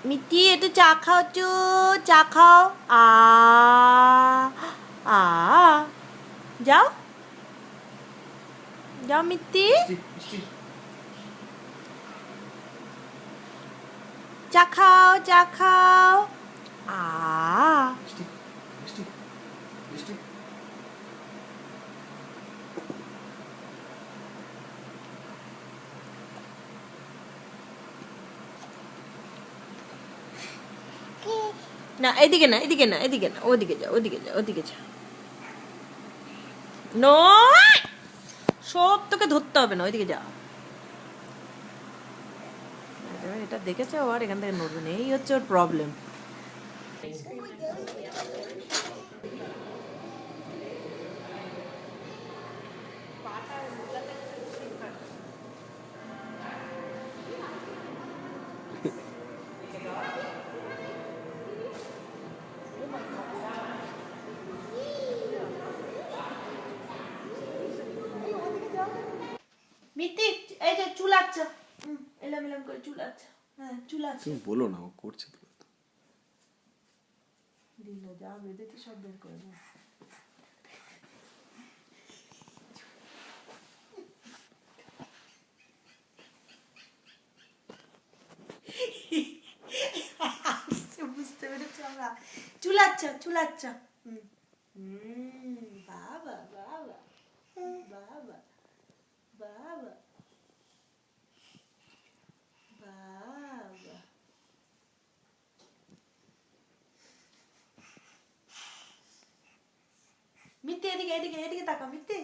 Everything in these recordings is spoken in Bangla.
মিটি একটু চা খাও, চা খাও। আ যাও যাও মিটি, চা খাও, চা খাও। আ না, এদিকে না, এদিকে না, এদিকে না, ওদিকে যা, ওদিকে যা, ওদিকে যা। নো, সব তোকে ধরতে হবে না, ওইদিকে যা। এটা দেখেছে ও আর এখান থেকে নড়বে না, এই হচ্ছে ওর প্রবলেম। মিতি, এই যে চুলাচ্ছা, এলাম এলাম করে চুলাচ্ছা। হ্যাঁ চুলাচ্ছা। তুমি বলো না, ও করছে তো। দিল যা বেঁধেছে সব বের করে দাও। বুঝতে পেরেছি আমরা। চুলাচ্ছা চুলাচ্ছা। বাবা বাবা বাবা বাবা বাবা। মিথ্যে এদিকে এদিকে এদিকে তাকাও মিথ্যে।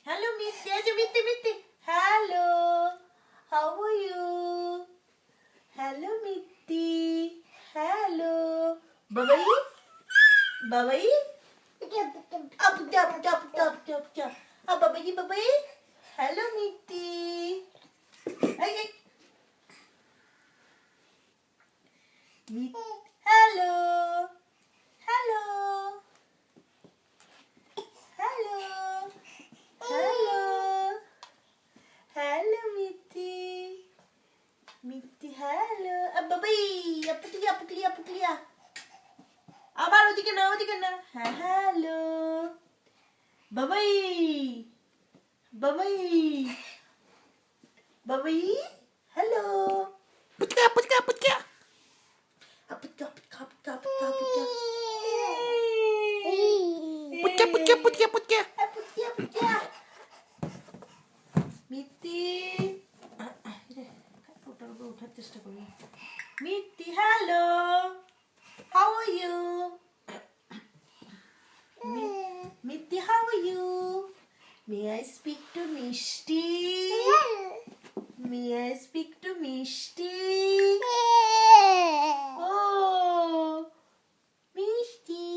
Hello, Mitty. Aja Mitty, Mitty. Hello. How are you? Hello, Mitty. Hello. Babai. Babai. Up, up, up, up, up, up. Ah, babai, babai. Hello, Mitty. Ay, ay. Hello. Hello. Hello. Hello. Hello, Mitty. Mitty, hello. Babai. Apa dia? আবার ওদিকে না, ওদিকে না। হ্যাঁ হ্যালো বাবাই বাবাই বাবাই। হ্যালো পুচকা পুচকা পুচকা পুচকা পুচকা পুচকা পুচকা পুচকা পুচকা পুচকা পুচকা পুচকা পুচকা। মিত্তি ওটার উপর ওঠার চেষ্টা করি। মিত্তি hello, how are you? Mitty, how are you? May I speak to Mishti? May I speak to Mishti? Oh, Mishti.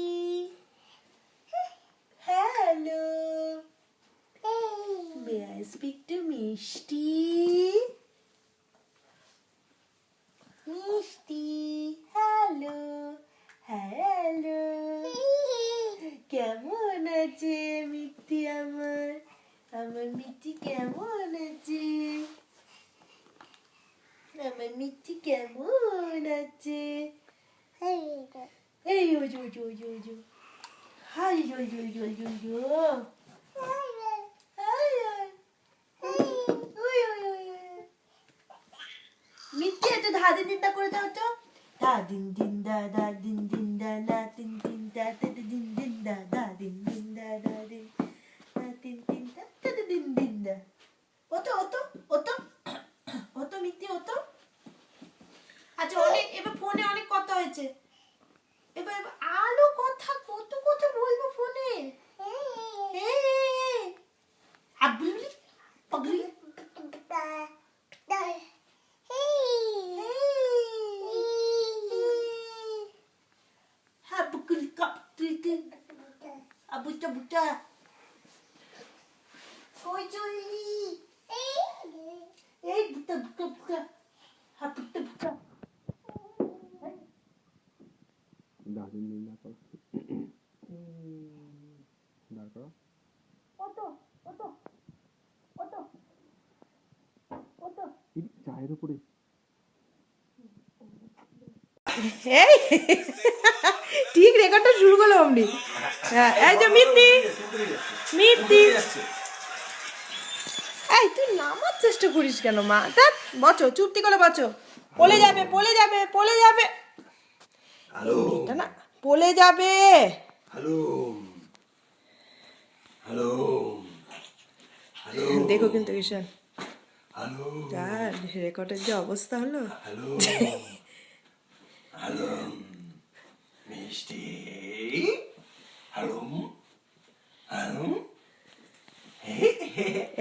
Hello. May I speak to Mishti? Mishti, hello. Hello. কেমন আছে মিত্তি আমার? আমার মিত্তি কেমন আছে? আমার মিত্তি কেমন আছে? এই ওজো ওজো ওজো ওজো হাই ওজো ওজো ওজো ওজো মিত্তি একটু ধা দিন দিন করে দাও তো। ধা দিন দিন দা দা দিন দিন দা না দিন দিন দা দা দিন দিন দা দা দিন দিন দা দা দিন দা দিন দিন দা দা দিন দিন দা। ওতো ওতো ওতো ওতো মিত্তি ওতো। আচ্ছা অনেক, এবার ফোনে অনেক কথা হয়েছে, এবার আলো কথা, কত কথা বলবো ফোনে। আর বলবি পাগলি। হ্যাঁ বুকুল কাপ তুই আবুটা বুটা কই চললি এই বুটা বুটা বুটা হাপুটা বুটা দাদিন দিন না করো দাঁড় করো ওতো ওতো ওতো ওতো চায়ের উপরে এই ঠিক রেকর্ডটা শুরু করলো অমনি। হ্যাঁ এই যে মিত্তি মিত্তি এই তুই নামার চেষ্টা করিস কেন মা? তা বচো চুপটি করে বচো, পলে যাবে পলে যাবে পলে যাবে। হ্যালো এটা না পলে যাবে। হ্যালো হ্যালো হ্যালো দেখো কিন্তু ঈশান হ্যালো তার রেকর্ডের যে অবস্থা হলো। হ্যালো হ্যালো মিষ্টি হ্যালো হ্যালো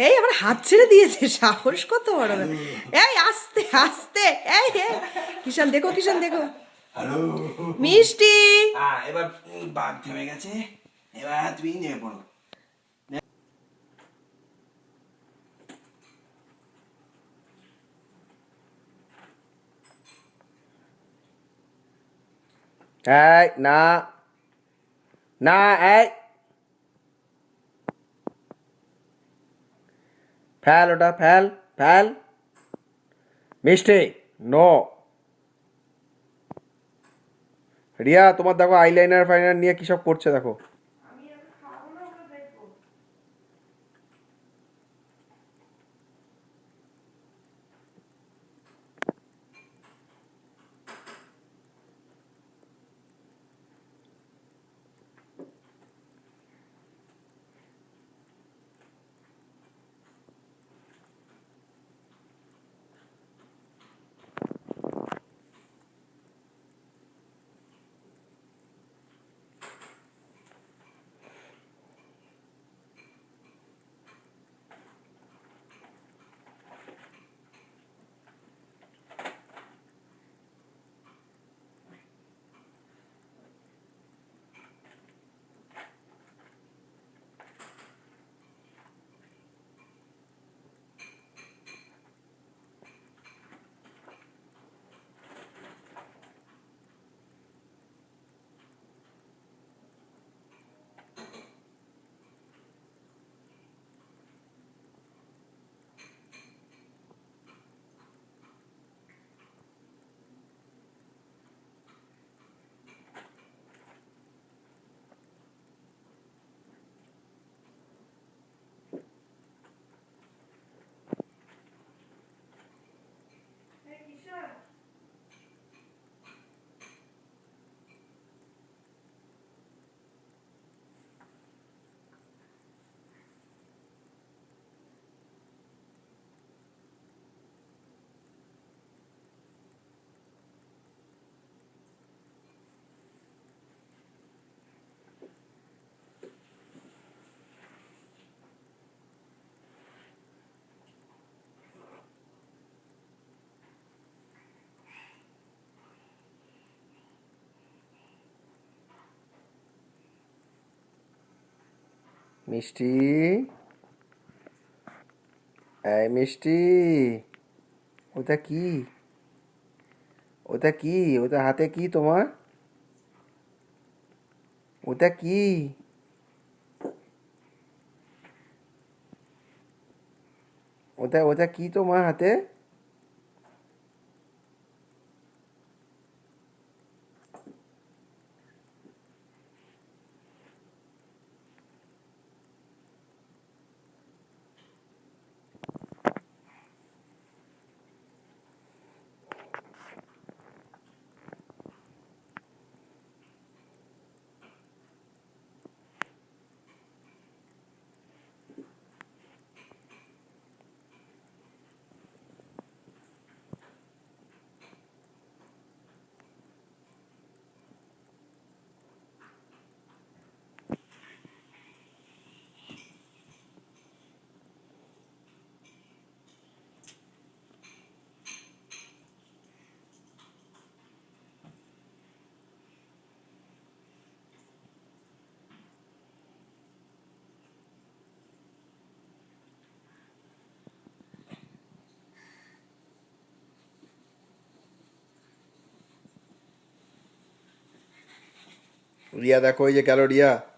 এই আবার হাত ছেড়ে দিয়েছে, সাহস কত বড়! এই আস্তে আস্তে এই কিষান দেখো কিষান দেখো হ্যালো মিষ্টি। এবার বাঘ থেমে গেছে, এবার তুমি নেমে পড়ো। এই না না এই ফেল ওটা ফেল ফেল মিষ্টি নো রিয়া তোমার দেখো আইলাইনার ফাইনার নিয়ে কি সব করছে দেখো মিষ্টি এই মিষ্টি ওটা কি ওটা কি ওটা হাতে কি তোমার ওটা কি ওটা ওটা কি তোমার হাতে রিয়া দেখো, এই যে গেল রিয়া।